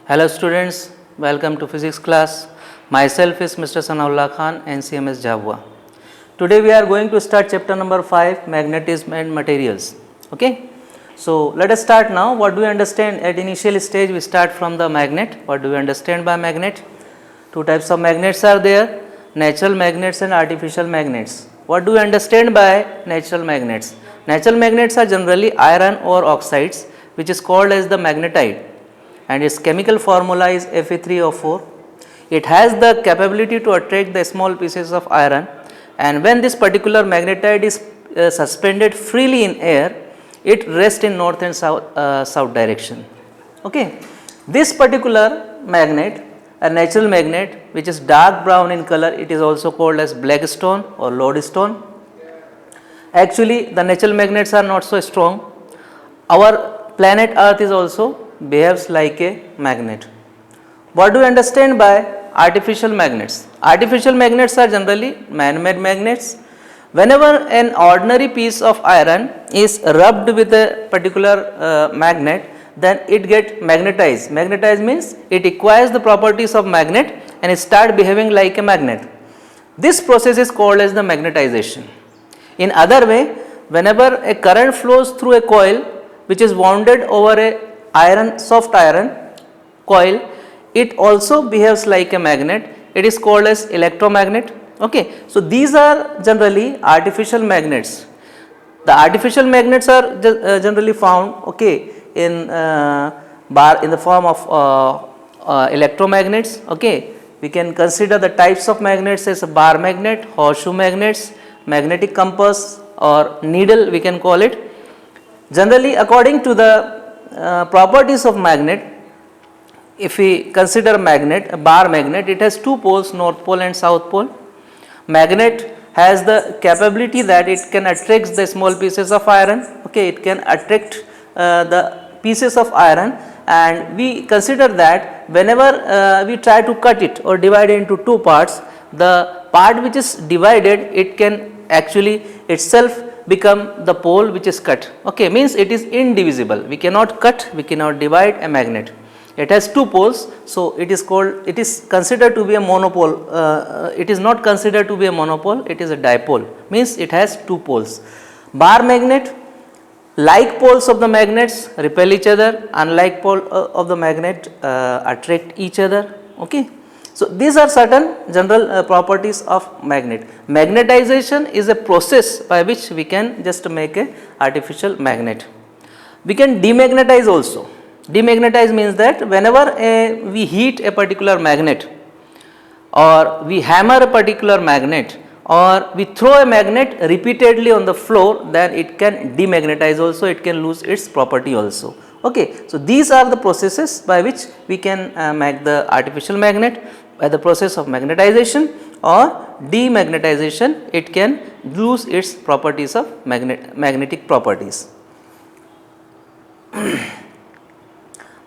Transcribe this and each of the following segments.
Hello students, welcome to physics class. Myself is Mr. Sanaullah Khan, NCMS Jhabua. Today we are going to start chapter number 5, magnetism and materials. Okay. So let us start now. What do we understand at initial stage? We start from the magnet. What do we understand by magnet? Two types of magnets are there, natural magnets and artificial magnets. What do we understand by natural magnets? Natural magnets are generally iron ore oxides, which is called as the magnetite, and its chemical formula is Fe3O4. It has the capability to attract the small pieces of iron, and when this particular magnetite is suspended freely in air, it rests in north and south direction. Okay. This particular magnet, a natural magnet which is dark brown in color, it is also called as black stone or lodestone. Actually the natural magnets are not so strong. Our planet Earth is also behaves like a magnet. What do we understand by artificial magnets? Artificial magnets are generally man-made magnets. Whenever an ordinary piece of iron is rubbed with a particular magnet, then it gets magnetized. Magnetized means it acquires the properties of magnet and it starts behaving like a magnet. This process is called as the magnetization. In other way, whenever a current flows through a coil which is wounded over a soft iron coil, it also behaves like a magnet. It is called as electromagnet. Okay. So these are generally artificial magnets. The artificial magnets are generally found, okay, in the form of electromagnets. Okay. We can consider the types of magnets as a bar magnet, horseshoe magnets, magnetic compass or needle we can call it. Generally, according to the properties of magnet, if we consider a bar magnet, it has two poles, north pole and south pole. Magnet has the capability that it can attract the small pieces of iron. Okay, it can attract the pieces of iron, and we consider that whenever we try to cut it or divide it into two parts, the part which is divided, it can actually itself become the pole which is cut. Okay, means it is indivisible. We cannot cut, we cannot divide a magnet. It has two poles, so it is considered to be a monopole. It is not considered to be a monopole, it is a dipole, means it has two poles. Bar magnet, like poles of the magnets repel each other, unlike pole of the magnet attract each other. Okay. So these are certain general properties of magnet. Magnetization is a process by which we can just make a artificial magnet. We can demagnetize also. Demagnetize means that whenever we heat a particular magnet, or we hammer a particular magnet, or we throw a magnet repeatedly on the floor, then it can demagnetize also, it can lose its property also. Okay. So these are the processes by which we can make the artificial magnet. By the process of magnetization or demagnetization, it can lose its properties of magnetic properties.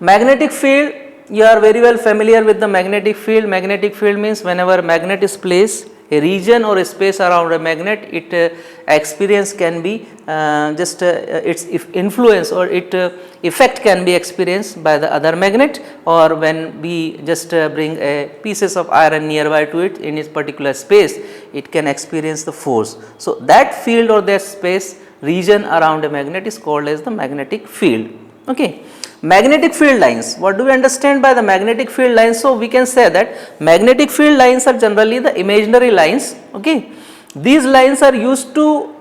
Magnetic field, you are very well familiar with the magnetic field. Magnetic field means whenever magnet is placed, a region or a space around a magnet, it experience can be its influence or effect can be experienced by the other magnet, or when we just bring a pieces of iron nearby to it in its particular space, it can experience the force. So that field or that space region around a magnet is called as the magnetic field. Okay. Magnetic field lines, what do we understand by the magnetic field lines? So we can say that magnetic field lines are generally the imaginary lines. Okay. These lines are used to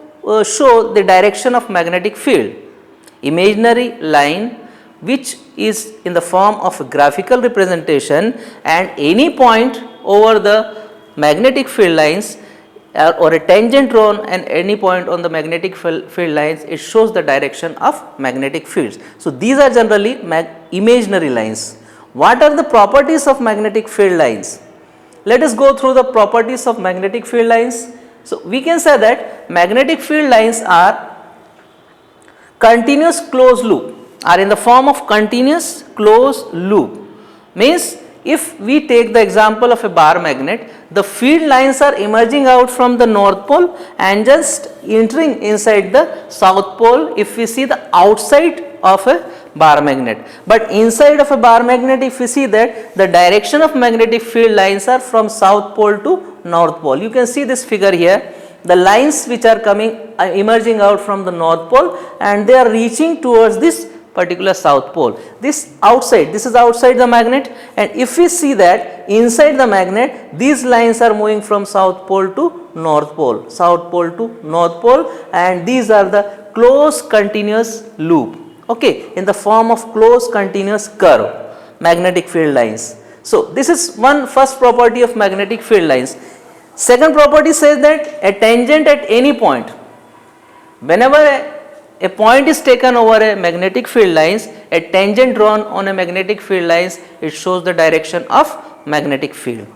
show the direction of magnetic field. Imaginary line which is in the form of a graphical representation, and any point over the magnetic field lines or a tangent drawn at any point on the magnetic field lines, it shows the direction of magnetic fields. So these are generally imaginary lines. What are the properties of magnetic field lines? Let us go through the properties of magnetic field lines. So we can say that magnetic field lines are continuous closed loop, are in the form of continuous closed loop. Means if we take the example of a bar magnet, the field lines are emerging out from the north pole and just entering inside the south pole if we see the outside of a bar magnet. But inside of a bar magnet, if we see that the direction of magnetic field lines are from south pole to north pole. You can see this figure here. The lines which are coming emerging out from the north pole and they are reaching towards this particular south pole. This is outside the magnet, and if we see that inside the magnet, these lines are moving from south pole to north pole, south pole to north pole, and these are the close continuous loop, okay, in the form of close continuous curve, magnetic field lines. So this is one first property of magnetic field lines. Second property says that a tangent at any point, whenever a point is taken over a magnetic field lines, a tangent drawn on a magnetic field lines, it shows the direction of magnetic field.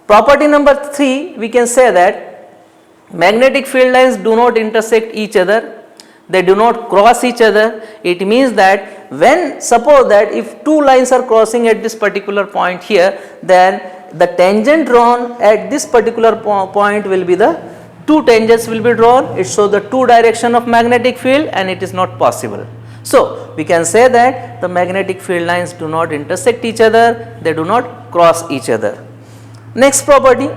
Property number 3, we can say that magnetic field lines do not intersect each other, they do not cross each other. It means that when, suppose that if two lines are crossing at this particular point here, then the tangent drawn at this particular point will be the two tangents will be drawn. It shows the two direction of magnetic field, and it is not possible. So we can say that the magnetic field lines do not intersect each other, they do not cross each other. Next property,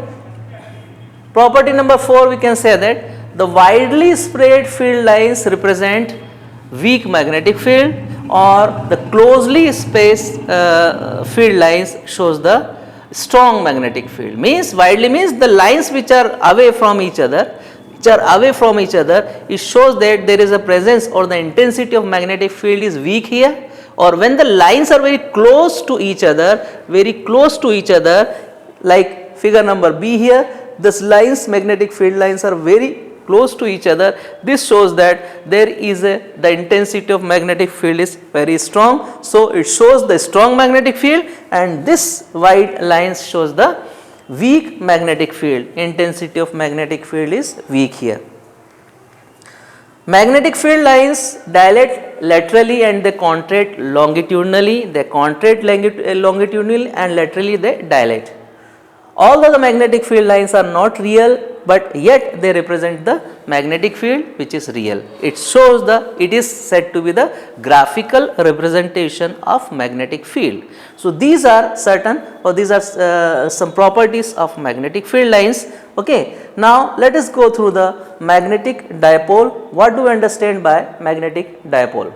property number 4, we can say that the widely spread field lines represent weak magnetic field, or the closely spaced field lines shows the strong magnetic field. Means widely means the lines which are away from each other, it shows that there is a presence or the intensity of magnetic field is weak here. Or when the lines are very close to each other, like figure number B here, this lines, magnetic field lines are very close to each other. This shows that there is the intensity of magnetic field is very strong. So it shows the strong magnetic field, and this white lines shows the weak magnetic field. Intensity of magnetic field is weak here. Magnetic field lines dilate laterally and they contract longitudinally. They contract longitudinally and laterally they dilate. Although the magnetic field lines are not real, but yet they represent the magnetic field which is real. It shows it is said to be the graphical representation of magnetic field. So these are certain, or these are some properties of magnetic field lines. Okay, now let us go through the magnetic dipole. What do we understand by magnetic dipole?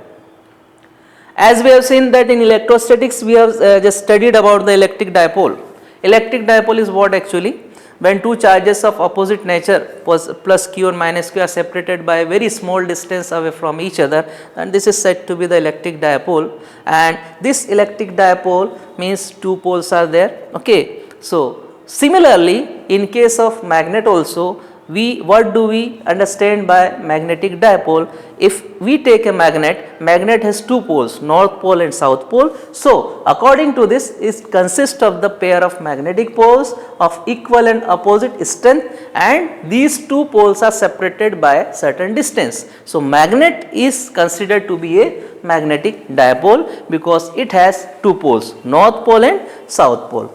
As we have seen that in electrostatics, we have just studied about the electric dipole. Electric dipole is what actually? When two charges of opposite nature plus q and minus q are separated by a very small distance away from each other, and this is said to be the electric dipole. And this electric dipole means two poles are there. Okay, so similarly in case of magnet also, what do we understand by magnetic dipole? If we take a magnet has two poles, north pole and south pole. So according to this, it consists of the pair of magnetic poles of equal and opposite strength, and these two poles are separated by certain distance. So magnet is considered to be a magnetic dipole because it has two poles, north pole and south pole.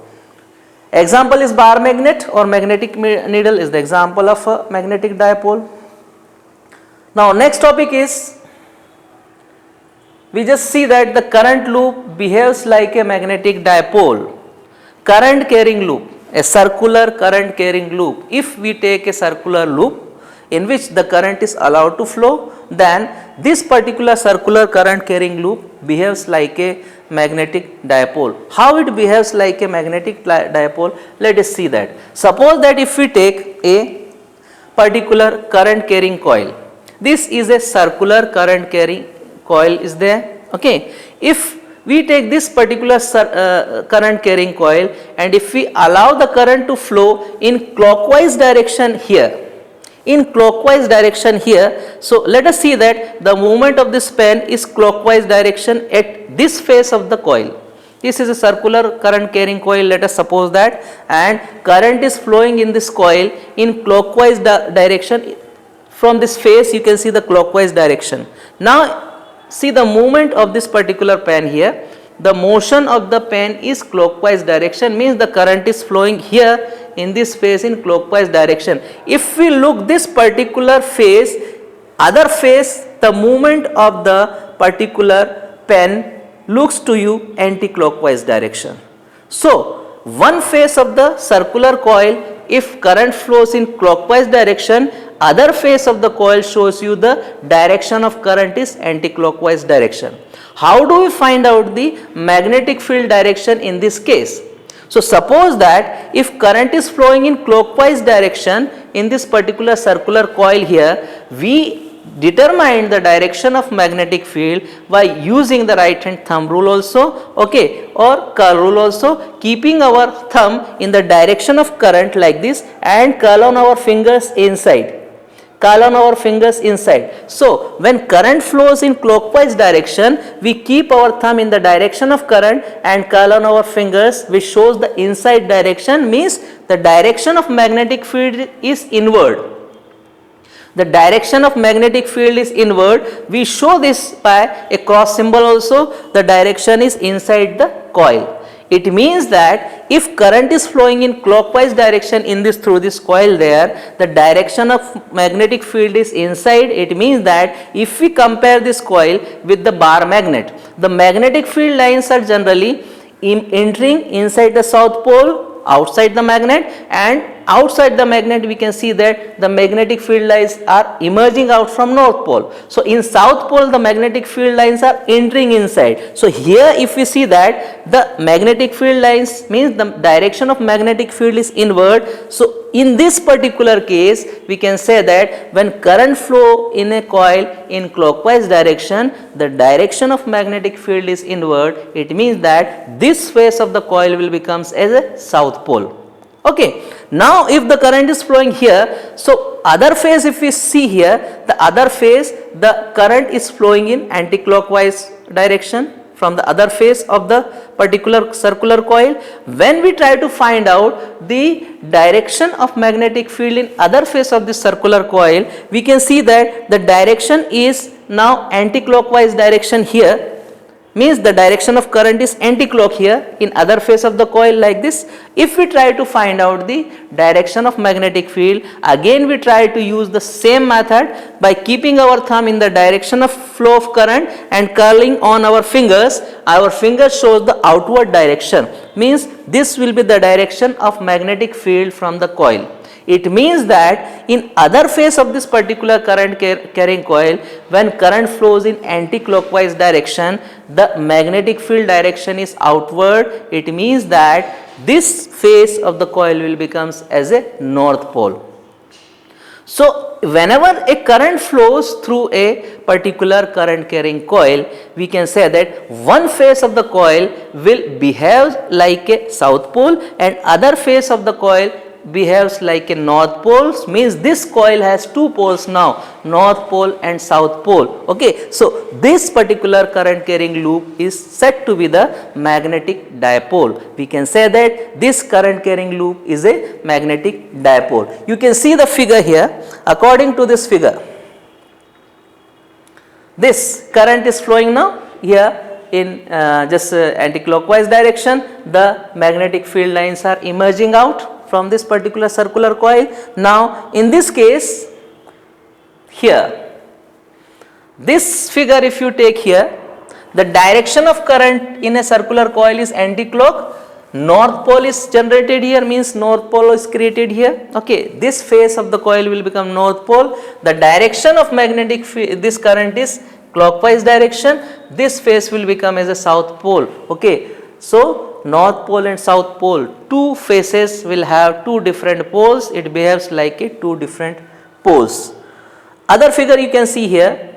Example is bar magnet or magnetic needle is the example of a magnetic dipole. Now next topic is, we just see that the current loop behaves like a magnetic dipole. Current carrying loop, a circular current carrying loop. If we take a circular loop in which the current is allowed to flow, then this particular circular current carrying loop behaves like a magnetic dipole. How it behaves like a magnetic dipole? Let us see that. Suppose that if we take a particular current carrying coil, this is a circular current carrying coil is there. Okay, if we take this particular current carrying coil, and if we allow the current to flow in clockwise direction here, so let us see that the movement of this pen is clockwise direction at this face of the coil. This is a circular current carrying coil, let us suppose that, and current is flowing in this coil in clockwise direction. From this face you can see the clockwise direction. Now see the movement of this particular pen here. The motion of the pen is clockwise direction, means the current is flowing here in this phase in clockwise direction. If we look this particular phase, other phase, the movement of the particular pen looks to you anti-clockwise direction. So one face of the circular coil, if current flows in clockwise direction, other face of the coil shows you the direction of current is anti-clockwise direction. How do we find out the magnetic field direction in this case? So suppose that if current is flowing in clockwise direction in this particular circular coil here, we determine the direction of magnetic field by using the right hand thumb rule also, okay, or curl rule also, keeping our thumb in the direction of current like this and curl on our fingers inside. Curl on our fingers inside. So when current flows in clockwise direction, we keep our thumb in the direction of current and curl on our fingers, which shows the inside direction, means the direction of magnetic field is inward. The direction of magnetic field is inward. We show this by a cross symbol also. The direction is inside the coil. It means that if current is flowing in clockwise direction in this through this coil there, the direction of magnetic field is inside. It means that if we compare this coil with the bar magnet, the magnetic field lines are generally entering inside the south pole, outside the magnet, and outside the magnet we can see that the magnetic field lines are emerging out from north pole. So in south pole the magnetic field lines are entering inside. So here if we see that the magnetic field lines means the direction of magnetic field is inward. So in this particular case we can say that when current flow in a coil in clockwise direction, the direction of magnetic field is inward. It means that this face of the coil will becomes as a south pole. Okay. Now if the current is flowing here, so other phase if we see here, the other phase the current is flowing in anti-clockwise direction from the other face of the particular circular coil. When we try to find out the direction of magnetic field in other face of this circular coil, we can see that the direction is now anti-clockwise direction here, means the direction of current is anti-clock here in other face of the coil like this. If we try to find out the direction of magnetic field, again we try to use the same method by keeping our thumb in the direction of flow of current and curling on our fingers. Our finger shows the outward direction, means this will be the direction of magnetic field from the coil. It means that in other phase of this particular current carrying coil, when current flows in anti-clockwise direction, the magnetic field direction is outward. It means that this phase of the coil will becomes as a north pole. So whenever a current flows through a particular current carrying coil, we can say that one face of the coil will behave like a south pole and other face of the coil behaves like a north pole, means this coil has two poles now, north pole and south pole. Okay, so this particular current carrying loop is said to be the magnetic dipole. We can say that this current carrying loop is a magnetic dipole. You can see the figure here. According to this figure, this current is flowing now here in just anti-clockwise direction. The magnetic field lines are emerging out from this particular circular coil. Now in this case here, this figure if you take here, the direction of current in a circular coil is anti-clock. North pole is generated here, means north pole is created here. Okay, this face of the coil will become north pole. The direction of magnetic this current is clockwise direction. This face will become as a south pole. Okay, so north pole and south pole, two faces will have two different poles. It behaves like a two different poles. Other figure you can see here,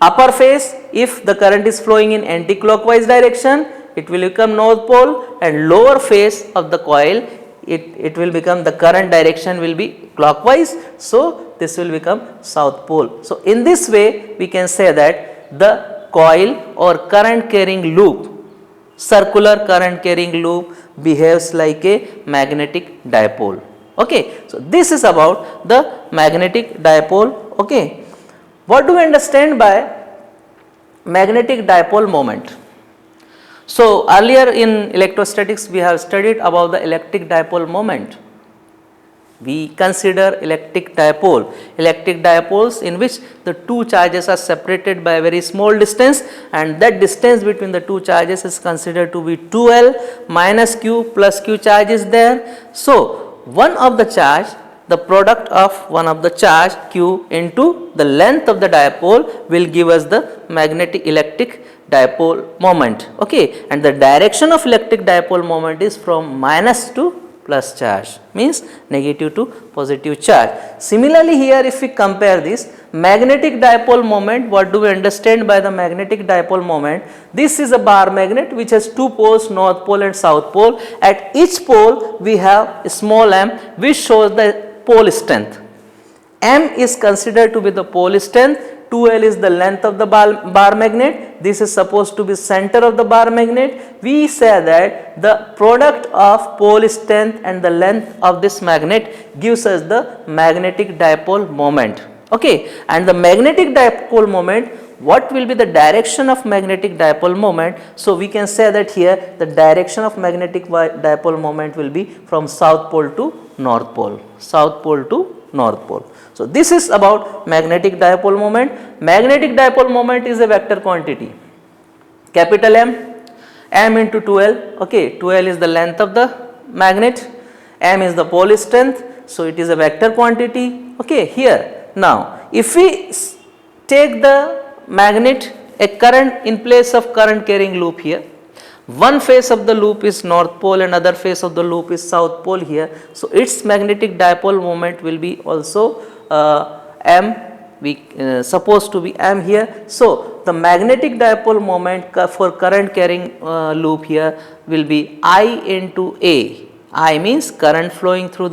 upper face if the current is flowing in anti-clockwise direction, it will become north pole, and lower face of the coil, it will become the current direction will be clockwise, so this will become south pole. So in this way we can say that the coil or current carrying loop, circular current carrying loop, behaves like a magnetic dipole. Okay, so this is about the magnetic dipole. Okay, what do we understand by magnetic dipole moment? So earlier in electrostatics we have studied about the electric dipole moment. we consider electric dipole. Electric dipoles in which the two charges are separated by a very small distance, and that distance between the two charges is considered to be 2L minus Q plus Q charge is there. So, one of the charge, the product of one of the charge Q into the length of the dipole will give us the magnetic electric dipole moment, okay, and the direction of electric dipole moment is from minus to plus charge, means negative to positive charge. Similarly, here if we compare this magnetic dipole moment, what do we understand by the magnetic dipole moment? This is a bar magnet which has two poles, north pole and south pole. At each pole we have a small m which shows the pole strength. M is considered to be the pole strength, 2L is the length of the bar magnet, this is supposed to be center of the bar magnet. We say that the product of pole strength and the length of this magnet gives us the magnetic dipole moment, okay, and the magnetic dipole moment, what will be the direction of magnetic dipole moment? So, we can say that here the direction of magnetic dipole moment will be from south pole to north pole, south pole to north pole. So, this is about magnetic dipole moment. Magnetic dipole moment is a vector quantity, capital M, M into 2L, okay, 2L is the length of the magnet, M is the pole strength, so it is a vector quantity, okay, here. Now, if we take the magnet, a current in place of current carrying loop here, one face of the loop is north pole and other face of the loop is south pole here. So, its magnetic dipole moment will be also M, we supposed to be M here. So, the magnetic dipole moment for current carrying loop here will be I into A. I means current flowing through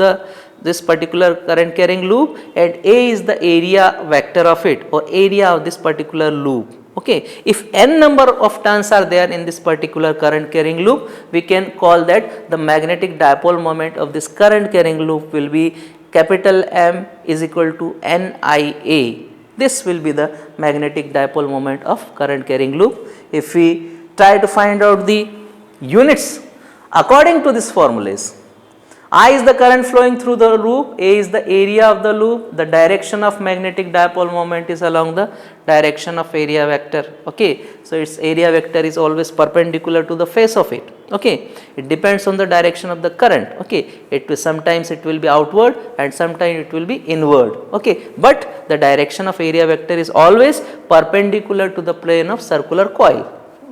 this particular current carrying loop, and A is the area vector of it or area of this particular loop. Okay. If n number of turns are there in this particular current carrying loop, we can call that the magnetic dipole moment of this current carrying loop will be capital M is equal to NIA. This will be the magnetic dipole moment of current carrying loop. If we try to find out the units according to this formulas, I is the current flowing through the loop, A is the area of the loop, the direction of magnetic dipole moment is along the direction of area vector, okay. So, its area vector is always perpendicular to the face of it, okay. It depends on the direction of the current, okay. Sometimes it will be outward and sometimes it will be inward, okay. But the direction of area vector is always perpendicular to the plane of circular coil,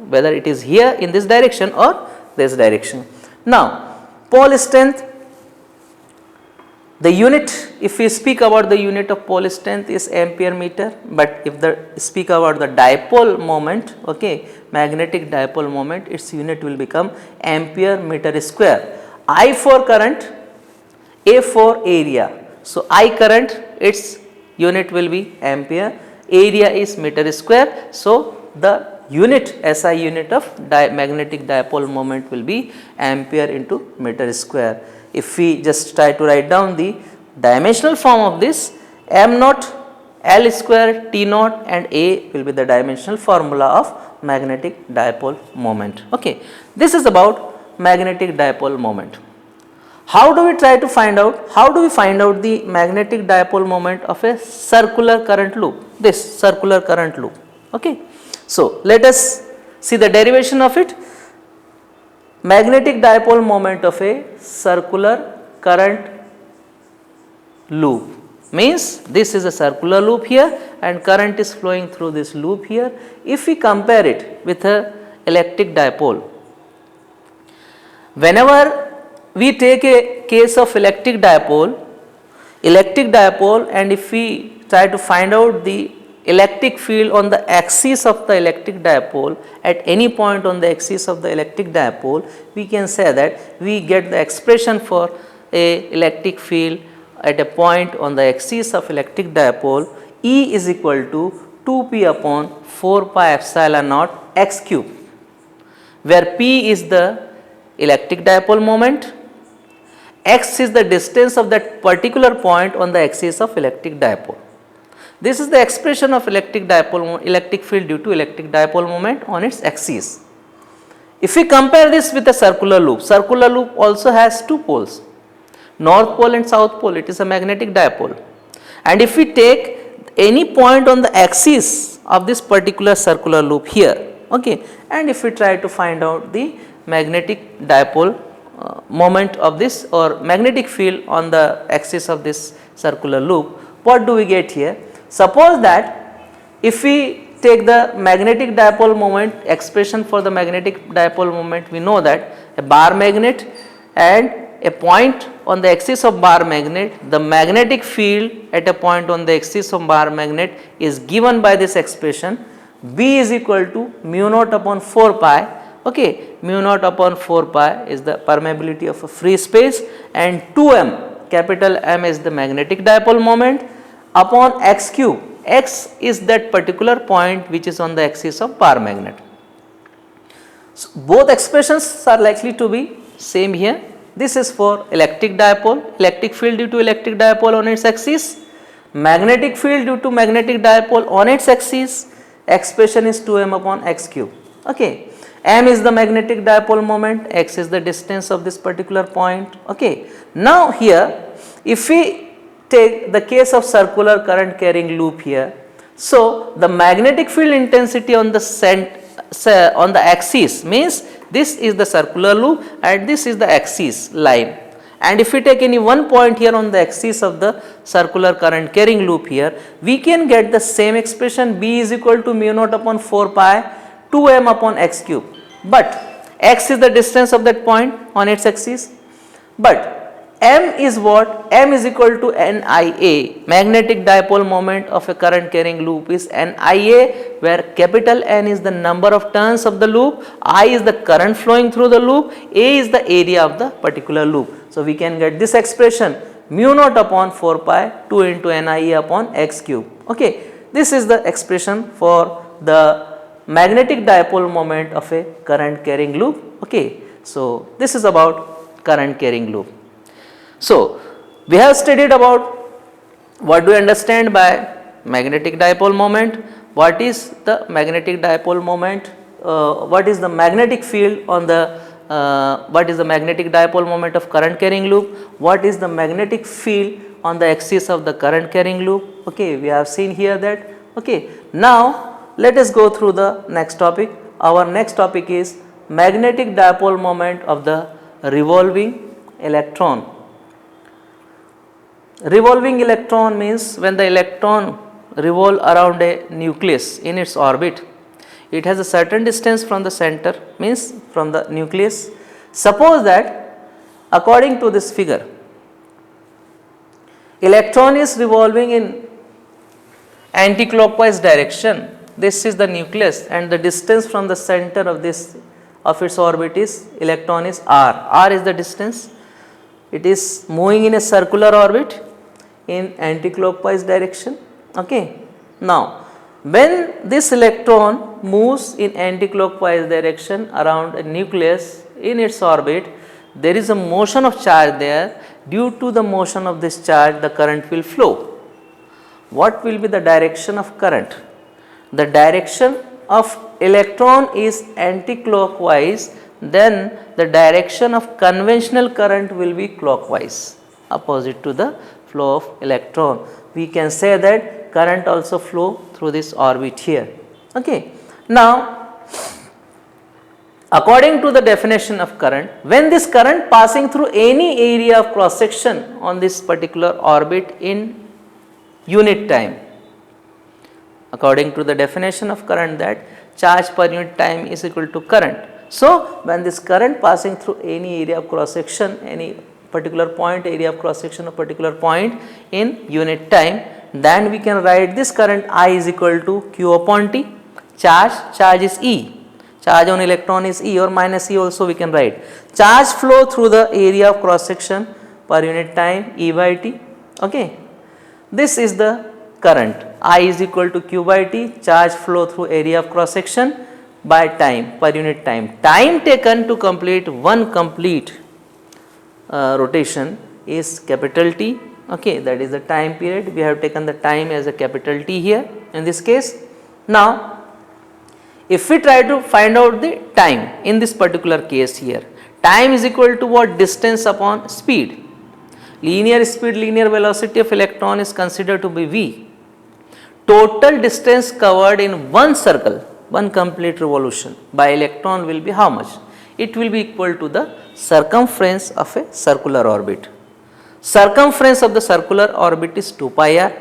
whether it is here in this direction or this direction. Now, pole strength, the unit, if we speak about the unit of pole strength is ampere meter, but if the speak about the dipole moment, okay, magnetic dipole moment, its unit will become ampere meter square. I for current, A for area. So, I current, its unit will be ampere, area is meter square. So, the unit SI unit of magnetic dipole moment will be ampere into meter square. If we just try to write down the dimensional form of this, m naught, L square, T naught and A will be the dimensional formula of magnetic dipole moment. Okay. This is about magnetic dipole moment. How do we try to find out? How do we find out the magnetic dipole moment of a circular current loop? This circular current loop. Okay. So, let us see the derivation of it. Magnetic dipole moment of a circular current loop means this is a circular loop here and current is flowing through this loop here. If we compare it with a electric dipole, whenever we take a case of electric dipole and if we try to find out the electric field on the axis of the electric dipole at any point on the axis of the electric dipole, we can say that we get the expression for a electric field at a point on the axis of electric dipole, E is equal to 2p upon 4 pi epsilon naught x cube, where p is the electric dipole moment, x is the distance of that particular point on the axis of electric dipole. This is the expression of electric field due to electric dipole moment on its axis. If we compare this with a circular loop also has two poles. North pole and south pole, it is a magnetic dipole. And if we take any point on the axis of this particular circular loop here, okay, and if we try to find out the magnetic dipole moment of this or magnetic field on the axis of this circular loop, what do we get here? Suppose that if we take the magnetic dipole moment expression for the magnetic dipole moment, we know that a bar magnet and a point on the axis of bar magnet, the magnetic field at a point on the axis of bar magnet is given by this expression B is equal to mu naught upon 4 pi. Okay, mu naught upon 4 pi is the permeability of a free space and 2m, capital M is the magnetic dipole moment upon x cube. X is that particular point which is on the axis of bar magnet. So, both expressions are likely to be same here. This is for electric dipole, electric field due to electric dipole on its axis, magnetic field due to magnetic dipole on its axis, expression is 2m upon x cube. Okay. M is the magnetic dipole moment, x is the distance of this particular point. Okay. Now here, if we take the case of circular current carrying loop here, so the magnetic field intensity on the axis means this is the circular loop and this is the axis line. And if we take any one point here on the axis of the circular current carrying loop here, we can get the same expression B is equal to mu naught upon 4 pi 2m upon x cube. But x is the distance of that point on its axis. But M is what? M is equal to NIA. Magnetic dipole moment of a current carrying loop is NIA, where capital N is the number of turns of the loop, I is the current flowing through the loop, A is the area of the particular loop. So, we can get this expression mu naught upon 4 pi 2 into NIA upon x cube. Okay. This is the expression for the magnetic dipole moment of a current carrying loop. Okay. So, this is about current carrying loop. So, we have studied about what do we understand by magnetic dipole moment, what is the magnetic dipole moment, what is the magnetic field on the what is the magnetic dipole moment of current carrying loop, what is the magnetic field on the axis of the current carrying loop. Okay, we have seen here that. Okay, now let us go through the next topic. Our next topic is magnetic dipole moment of the revolving electron. Revolving electron means when the electron revolve around a nucleus in its orbit, it has a certain distance from the center, means from the nucleus. Suppose that according to this figure, electron is revolving in anti-clockwise direction. This is the nucleus and the distance from the center of its orbit is electron is r. R is the distance. It is moving in a circular orbit in anti-clockwise direction. Okay. Now, when this electron moves in anti-clockwise direction around a nucleus in its orbit, there is a motion of charge there. Due to the motion of this charge, the current will flow. What will be the direction of current? The direction of electron is anti-clockwise, then the direction of conventional current will be clockwise, opposite to the flow of electron. We can say that current also flow through this orbit here. Okay. Now, according to the definition of current, when this current passing through any area of cross section on this particular orbit in unit time, according to the definition of current, that charge per unit time is equal to current. So, when this current passing through any area of cross section, any particular point, area of cross section of particular point in unit time, then we can write this current I is equal to Q upon T. Charge is E. Charge on electron is E or minus E also we can write. Charge flow through the area of cross section per unit time E by T. Okay. This is the current. I is equal to Q by T, charge flow through area of cross section by time per unit time. Time taken to complete one complete rotation is capital T. Okay, that is the time period. We have taken the time as a capital T here in this case. Now, if we try to find out the time in this particular case here, time is equal to what? Distance upon speed. linear speed, linear velocity of electron is considered to be v. Total distance covered in one circle, one complete revolution by electron will be how much? It will be equal to the circumference of a circular orbit. Circumference of the circular orbit is 2 pi r.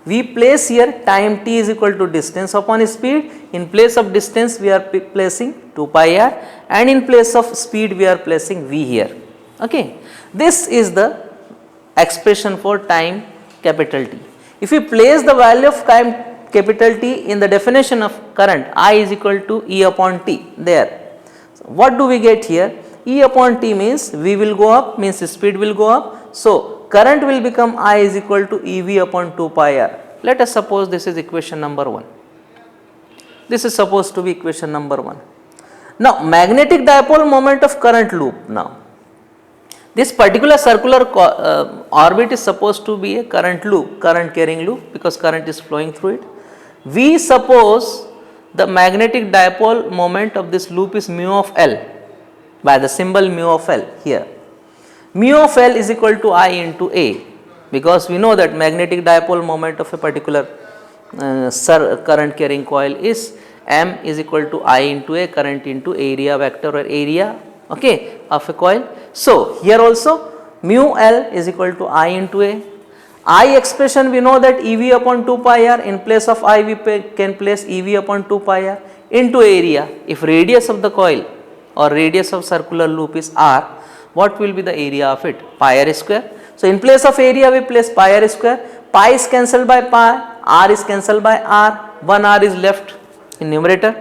We place here time t is equal to distance upon speed. In place of distance we are placing 2 pi r, and in place of speed we are placing v here. Okay. This is the expression for time capital T. If we place the value of time capital T in the definition of current, I is equal to E upon T there. So, what do we get here? E upon T means V will go up, means speed will go up. So, current will become I is equal to EV upon 2 pi r. Let us suppose this is equation number 1. This is supposed to be equation number 1. Now, magnetic dipole moment of current loop now. This particular circular orbit is supposed to be a current loop, current carrying loop, because current is flowing through it. We suppose the magnetic dipole moment of this loop is mu of L by the symbol mu of L here. Mu of L is equal to I into A, because we know that magnetic dipole moment of a particular current carrying coil is M is equal to I into A, current into area vector or area, okay, of a coil. So, here also mu L is equal to I into A. I expression we know that EV upon 2 pi r, in place of I we can place EV upon 2 pi r into area. If radius of the coil or radius of circular loop is r, what will be the area of it? Pi r square. So, in place of area we place pi r square, pi is cancelled by pi, r is cancelled by r, 1 r is left in numerator.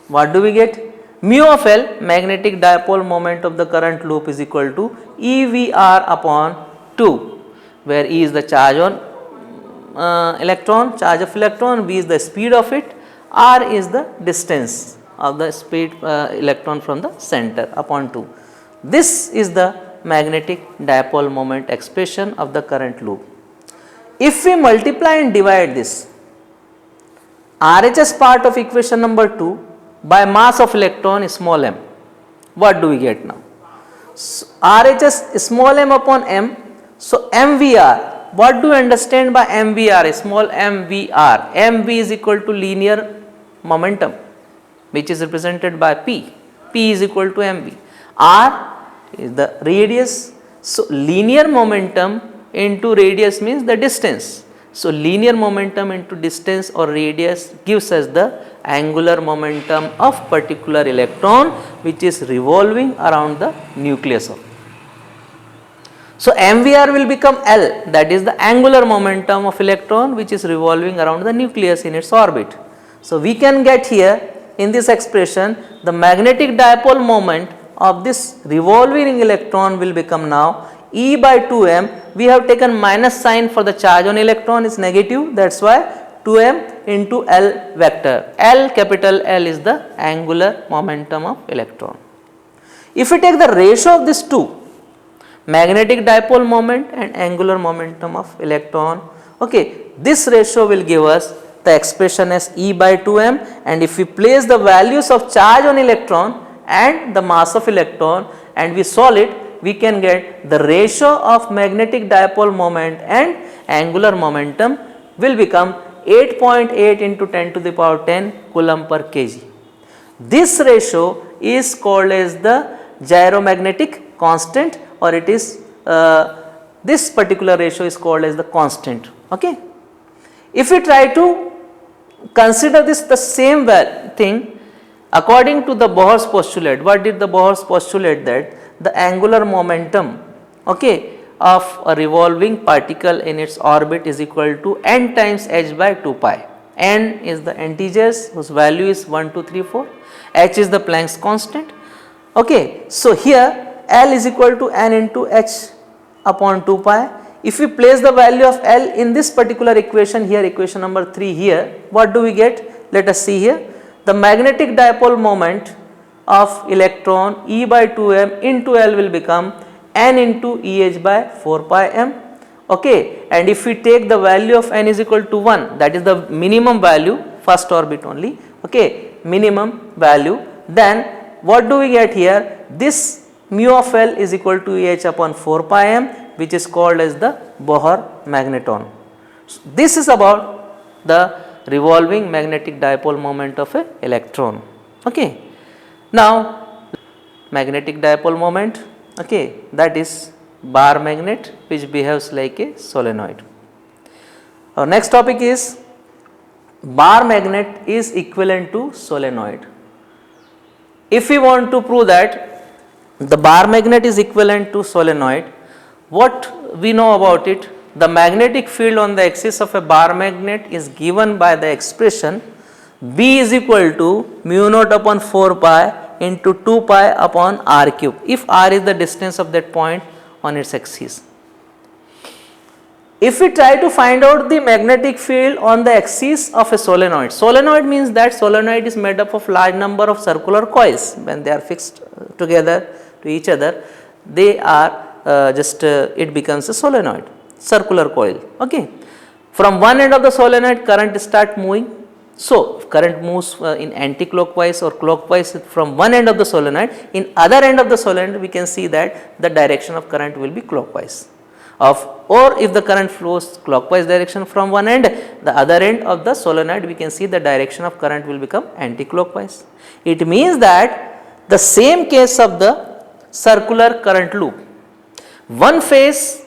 What do we get? Mu of L, magnetic dipole moment of the current loop, is equal to EVR upon 2, where E is the charge on electron, charge of electron, V is the speed of it, R is the distance of the speed electron from the center upon 2. This is the magnetic dipole moment expression of the current loop. If we multiply and divide this RHS part of equation number 2 by mass of electron small m, what do we get now? So, RHS small m upon m, so MVR, what do you understand by MVR? Small MVR, MV is equal to linear momentum, which is represented by P, P is equal to MV, R is the radius. So, linear momentum into radius means the distance. So, linear momentum into distance or radius gives us the angular momentum of particular electron which is revolving around the nucleus of. So, MVR will become L, that is the angular momentum of electron which is revolving around the nucleus in its orbit. So, we can get here in this expression the magnetic dipole moment of this revolving electron will become now E by 2m. We have taken minus sign for the charge on electron is negative, that is why 2m into L vector. L, capital L, is the angular momentum of electron. If we take the ratio of these two, magnetic dipole moment and angular momentum of electron, okay, this ratio will give us the expression as E by 2m, and if we place the values of charge on electron and the mass of electron and we solve it, we can get the ratio of magnetic dipole moment and angular momentum will become 8.8 into 10 to the power 10 coulomb per kg. This ratio is called as the gyromagnetic constant, or it is this particular ratio is called as the constant. Okay. If we try to consider this the same thing according to the Bohr's postulate, what did the Bohr's postulate? That the angular momentum, okay, of a revolving particle in its orbit is equal to n times h by 2 pi. N is the integers whose value is 1, 2, 3, 4. H is the Planck's constant. Okay, so here L is equal to n into h upon 2 pi. If we place the value of L in this particular equation here, equation number 3 here, what do we get? Let us see here. The magnetic dipole moment of electron E by 2m into L will become n into EH by 4 pi m. Okay, and if we take the value of n is equal to 1, that is the minimum value, first orbit only, okay, minimum value, then what do we get here? This mu of L is equal to EH upon 4 pi m, which is called as the Bohr magneton. So, this is about the revolving magnetic dipole moment of a electron. Okay. Now, magnetic dipole moment, okay, that is bar magnet which behaves like a solenoid. Our next topic is bar magnet is equivalent to solenoid. If we want to prove that the bar magnet is equivalent to solenoid, what we know about it? The magnetic field on the axis of a bar magnet is given by the expression B is equal to mu naught upon 4 pi into 2 pi upon r cube, if r is the distance of that point on its axis. If we try to find out the magnetic field on the axis of a solenoid, solenoid means that solenoid is made up of large number of circular coils. When they are fixed together to each other, they are it becomes a solenoid, circular coil. Okay. From one end of the solenoid, current start moving. So, current moves in anti-clockwise or clockwise from one end of the solenoid. In other end of the solenoid, we can see that the direction of current will be clockwise. Or if the current flows clockwise direction from one end, the other end of the solenoid, we can see the direction of current will become anti-clockwise. It means that the same case of the circular current loop. One phase,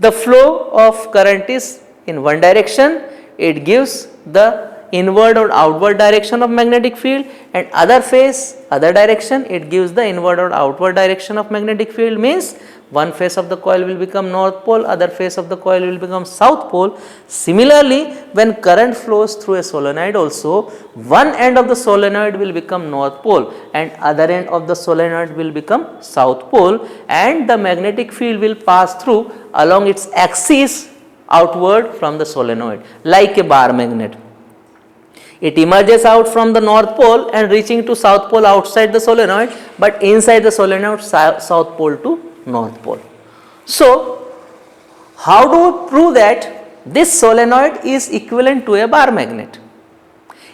the flow of current is in one direction, it gives the inward or outward direction of magnetic field, and other phase, other direction, it gives the inward or outward direction of magnetic field. Means one face of the coil will become north pole, other face of the coil will become south pole. Similarly, when current flows through a solenoid also, one end of the solenoid will become north pole and other end of the solenoid will become south pole, and the magnetic field will pass through along its axis outward from the solenoid like a bar magnet. It emerges out from the north pole and reaching to south pole outside the solenoid, but inside the solenoid south pole to north pole. So, how do we prove that this solenoid is equivalent to a bar magnet?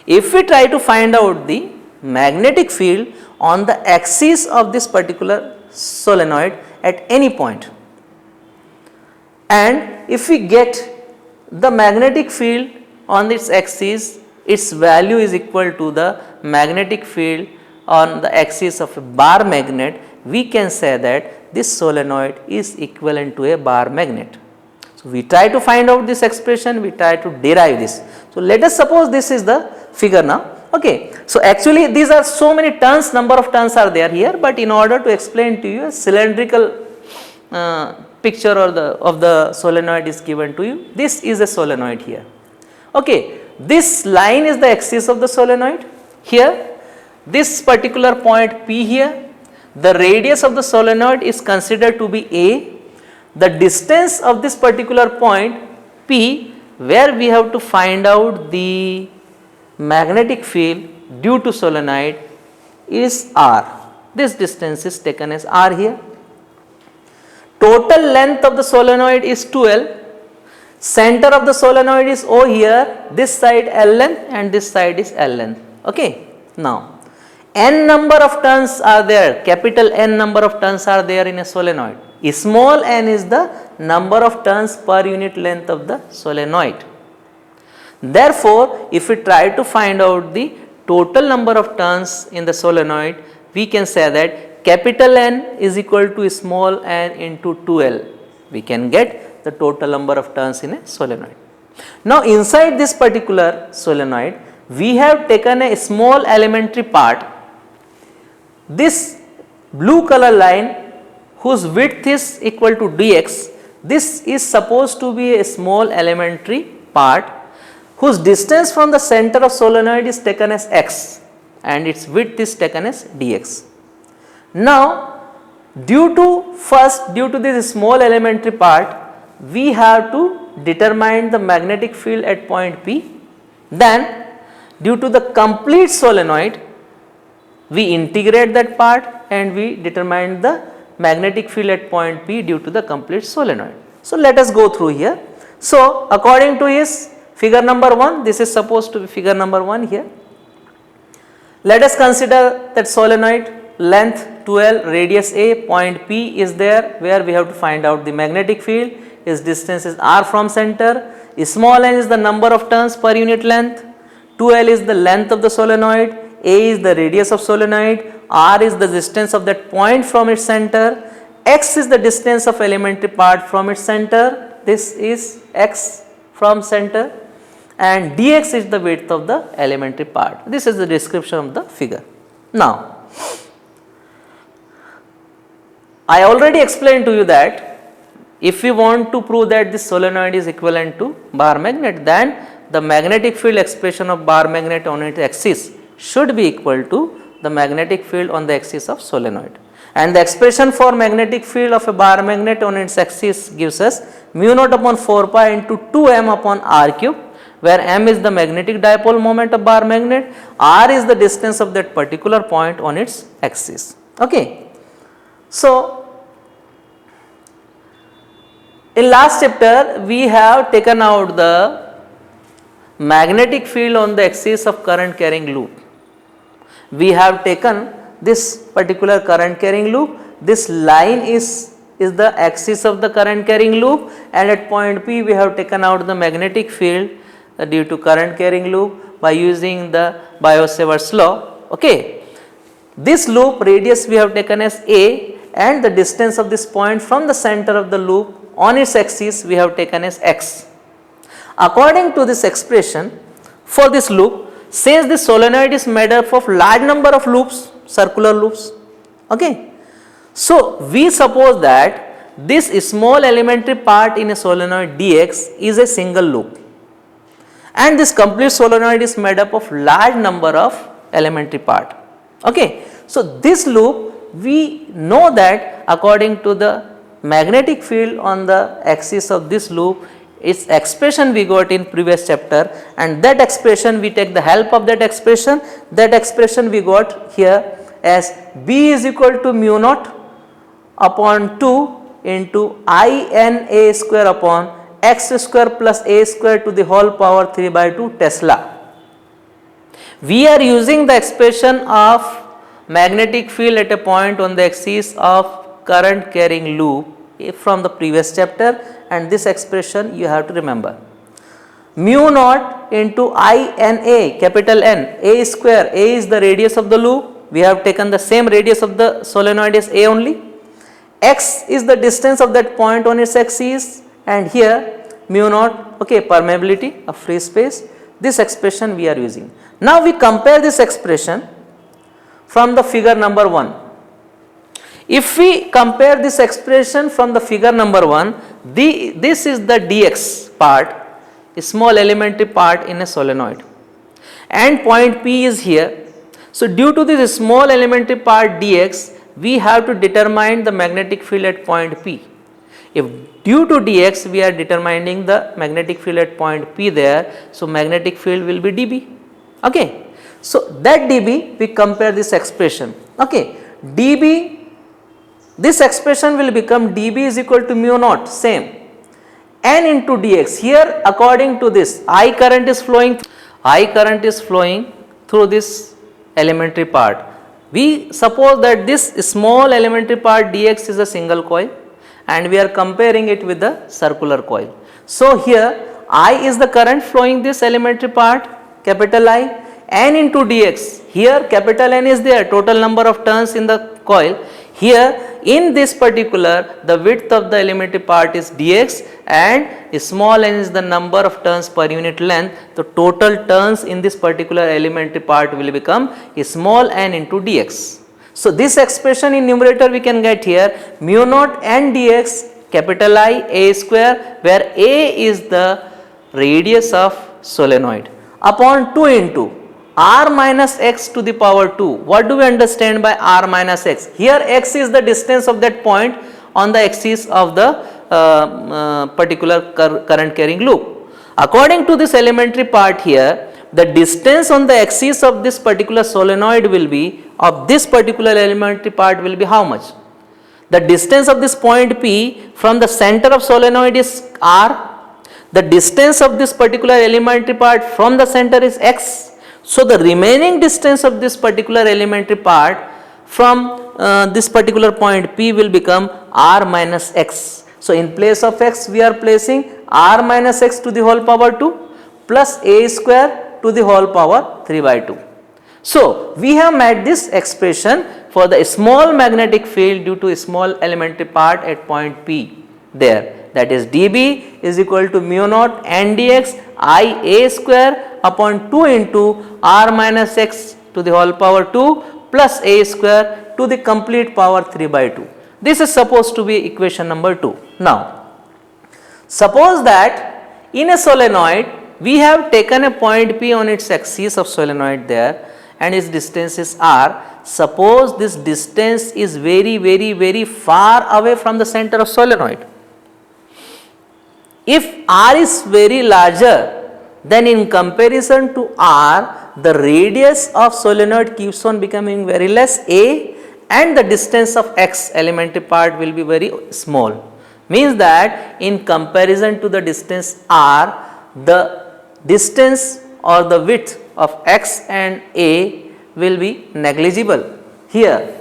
If we try to find out the magnetic field on the axis of this particular solenoid at any point, and if we get the magnetic field on its axis, its value is equal to the magnetic field on the axis of a bar magnet, we can say that this solenoid is equivalent to a bar magnet. So, we try to find out this expression, we try to derive this. So, let us suppose this is the figure now. Okay. So, actually these are so many turns, number of turns are there here, but in order to explain to you, a cylindrical picture of the solenoid is given to you. This is a solenoid here. Okay. This line is the axis of the solenoid here. This particular point P here, the radius of the solenoid is considered to be A. The distance of this particular point P, where we have to find out the magnetic field due to solenoid, is R. This distance is taken as R here. Total length of the solenoid is 2L. Center of the solenoid is O here, this side L length and this side is L length. Okay. Now, N number of turns are there, capital N number of turns are there in a solenoid. Small n is the number of turns per unit length of the solenoid. Therefore, if we try to find out the total number of turns in the solenoid, we can say that capital N is equal to small n into 2L. We can get the total number of turns in a solenoid. Now, inside this particular solenoid, we have taken a small elementary part. This blue color line whose width is equal to dx, this is supposed to be a small elementary part whose distance from the center of solenoid is taken as x and its width is taken as dx. Now, due to this small elementary part, we have to determine the magnetic field at point P. Then, due to the complete solenoid, we integrate that part and we determine the magnetic field at point P due to the complete solenoid. So, let us go through here. So, according to his figure number 1, this is supposed to be figure number 1 here. Let us consider that solenoid length 12 radius A, point P is there where we have to find out the magnetic field. Its distance is r from center. Small n is the number of turns per unit length. 2L is the length of the solenoid. A is the radius of solenoid. R is the distance of that point from its center. X is the distance of elementary part from its center. This is X from center. And dx is the width of the elementary part. This is the description of the figure. Now, I already explained to you that if we want to prove that this solenoid is equivalent to bar magnet, then the magnetic field expression of bar magnet on its axis should be equal to the magnetic field on the axis of solenoid. And the expression for magnetic field of a bar magnet on its axis gives us mu naught upon 4 pi into 2m upon r cube, where m is the magnetic dipole moment of bar magnet, r is the distance of that particular point on its axis. Okay. So, in last chapter we have taken out the magnetic field on the axis of current carrying loop. We have taken this particular current carrying loop. This line is the axis of the current carrying loop, and at point P we have taken out the magnetic field due to current carrying loop by using the Biot-Savart's law. Okay. This loop radius we have taken as A, and the distance of this point from the center of the loop on its axis we have taken as x. According to this expression for this loop, since the solenoid is made up of large number of loops, circular loops, okay. So, we suppose that this small elementary part in a solenoid dx is a single loop, and this complete solenoid is made up of large number of elementary part. Okay. So, this loop we know that according to the magnetic field on the axis of this loop, its expression we got in previous chapter, and that expression we take the help of that expression we got here as B is equal to mu naught upon 2 into I n a square upon x square plus a square to the whole power 3 by 2 Tesla. We are using the expression of magnetic field at a point on the axis of current carrying loop from the previous chapter, and this expression you have to remember. Mu naught into I n a, capital N, a square, a is the radius of the loop, we have taken the same radius of the solenoid as a only. X is the distance of that point on its axis, and here mu naught, okay, permeability of free space. This expression we are using. Now we compare this expression from the figure number 1. If we compare this expression from the figure number 1, this is the dx part, a small elementary part in a solenoid, and point P is here. So, due to this small elementary part dx, we have to determine the magnetic field at point P. If due to dx we are determining the magnetic field at point P there, so magnetic field will be dB. Okay. So, that dB we compare this expression. Okay. dB, this expression will become dB is equal to mu naught, same, n into dx. Here according to this I current is flowing through this elementary part. We suppose that this small elementary part dx is a single coil, and we are comparing it with the circular coil. So, here I is the current flowing this elementary part, capital I, n into dx. Here capital N is there, total number of turns in the coil. Here in this particular, the width of the elementary part is dx, and small n is the number of turns per unit length. The total turns in this particular elementary part will become small n into dx. So, this expression in numerator we can get here mu naught n dx, capital I, a square, where a is the radius of solenoid, upon 2 into r minus x to the power 2. What do we understand by r minus x? Here x is the distance of that point on the axis of the particular current carrying loop. According to this elementary part here, the distance on the axis of this particular solenoid will be, of this particular elementary part will be how much? The distance of this point P from the center of solenoid is r. The distance of this particular elementary part from the center is x. So, the remaining distance of this particular elementary part from this particular point P will become r minus x. So in place of x we are placing r minus x to the whole power 2 plus a square to the whole power 3 by 2. So we have made this expression for the small magnetic field due to a small elementary part at point P there, that is dB is equal to mu naught n dx I a square upon 2 into r minus x to the whole power 2 plus a square to the complete power 3 by 2. This is supposed to be equation number 2. Now, suppose that in a solenoid we have taken a point P on its axis of solenoid there and its distance is r. Suppose this distance is very far away from the center of solenoid. If r is very larger, then in comparison to r, the radius of solenoid keeps on becoming very less a, and the distance of x elementary part will be very small. Means that in comparison to the distance r, the distance or the width of x and a will be negligible. Here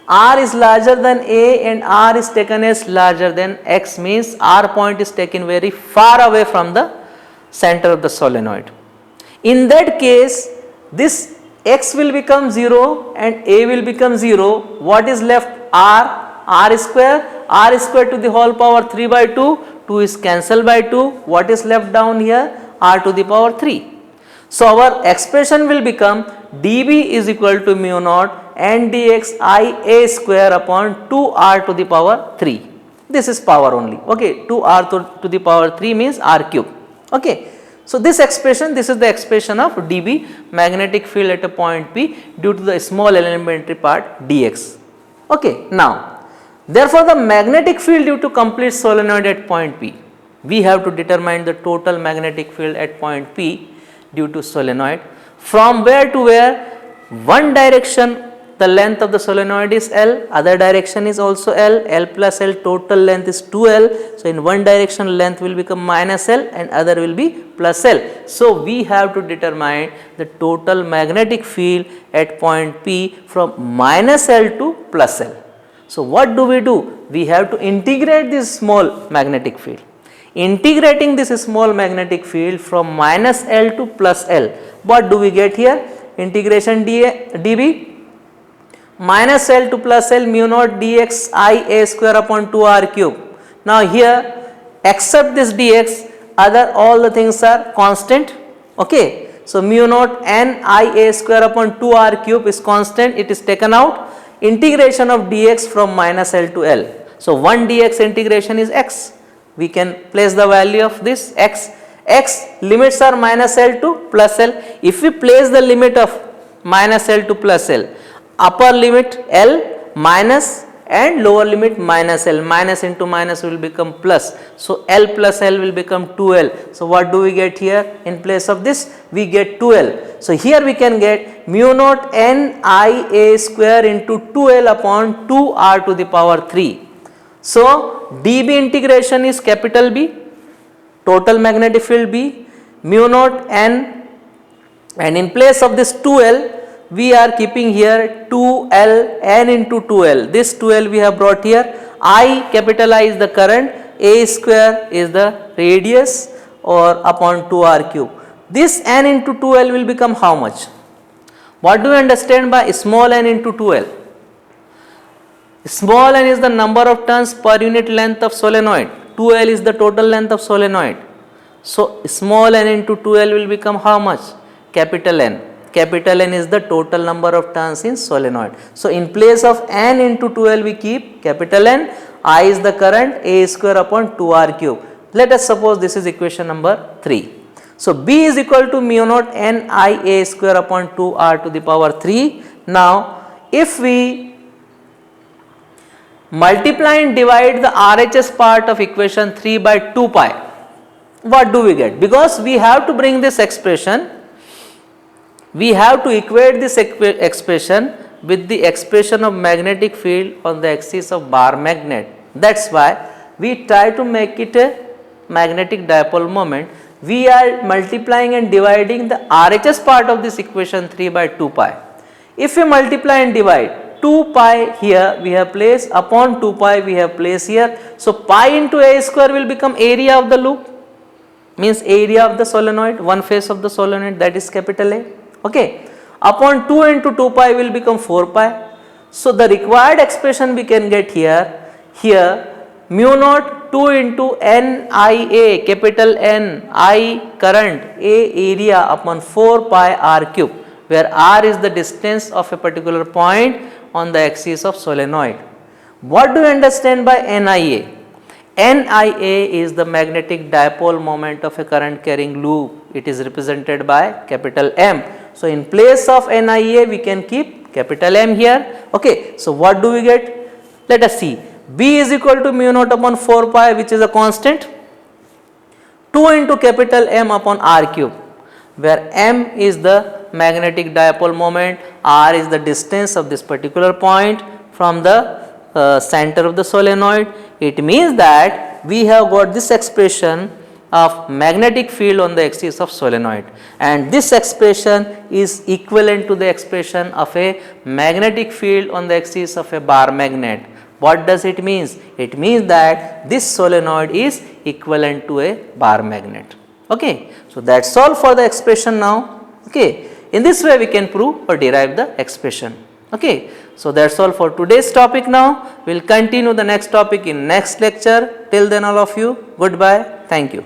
r is larger than a and r is taken as larger than x, means r point is taken very far away from the center of the solenoid. In that case, this x will become 0 and a will become 0. What is left? r square to the whole power 3 by 2, 2 is cancelled by 2. What is left down here? r to the power 3. So our expression will become dB is equal to mu naught n dx I a square upon 2r to the power 3. This is power only. Okay, 2r to the power 3 means r cube. Okay. So this expression, this is the expression of dB magnetic field at a point P due to the small elementary part dx. Okay. Now, therefore the magnetic field due to complete solenoid at point P, we have to determine the total magnetic field at point P due to solenoid. From where to where? One direction the length of the solenoid is L, other direction is also L, L plus L, total length is 2L. So in one direction length will become minus L and other will be plus L. So we have to determine the total magnetic field at point P from minus L to plus L. So what do? We have to integrate this small magnetic field. Integrating this small magnetic field from minus L to plus L, what do we get here? Integration dB minus L to plus L mu naught dx I a square upon 2r cube. Now here except this dx, other all the things are constant. Okay. So mu naught n I a square upon 2r cube is constant, it is taken out. Integration of dx from minus L to L. So 1 dx integration is x. We can place the value of this x. X limits are minus L to plus L. If we place the limit of minus L to plus L, upper limit L minus and lower limit minus L, minus into minus will become plus. So L plus L will become 2L. So what do we get here? In place of this we get 2L. So here we can get mu naught n I a square into 2L upon 2r to the power 3. So dB integration is capital B, total magnetic field B, mu naught n, and in place of this 2L we are keeping here 2L n into 2L. This 2L we have brought here. I, capital I is the current, a square is the radius or upon 2r cube. This n into 2L will become how much? What do you understand by small n into 2L? Small n is the number of turns per unit length of solenoid. 2L is the total length of solenoid. So small n into 2L will become how much? Capital N. Capital N is the total number of turns in solenoid. So in place of n into 2L we keep capital N. I is the current, a square upon 2r cube. Let us suppose this is equation number 3. So B is equal to mu naught n I a square upon 2r to the power 3. Now if we multiply and divide the RHS part of equation 3 by 2 pi, what do we get? Because we have to bring this expression, we have to equate this expression with the expression of magnetic field on the axis of bar magnet. That's why we try to make it a magnetic dipole moment. We are multiplying and dividing the RHS part of this equation 3 by 2 pi. If we multiply and divide, 2 pi here we have placed, upon 2 pi we have placed here. So pi into a square will become area of the loop, means area of the solenoid, one face of the solenoid, that is capital A. Okay. Upon 2 into 2 pi will become 4 pi. So the required expression we can get here mu naught 2 into NIA, capital N, I current, A area upon 4 pi r cube, where r is the distance of a particular point on the axis of solenoid. What do you understand by NIA? NIA is the magnetic dipole moment of a current carrying loop. It is represented by capital M. So in place of NIA we can keep capital M here. Okay. So what do we get? Let us see. B is equal to mu naught upon 4 pi, which is a constant, 2 into capital M upon r cube, where M is the magnetic dipole moment, r is the distance of this particular point from the center of the solenoid. It means that we have got this expression of magnetic field on the axis of solenoid, and this expression is equivalent to the expression of a magnetic field on the axis of a bar magnet. What does it means? It means that this solenoid is equivalent to a bar magnet. Okay. So that's all for the expression now. Okay. In this way we can prove or derive the expression. Okay. So that's all for today's topic now. We'll continue the next topic in next lecture. Till then all of you, goodbye. Thank you.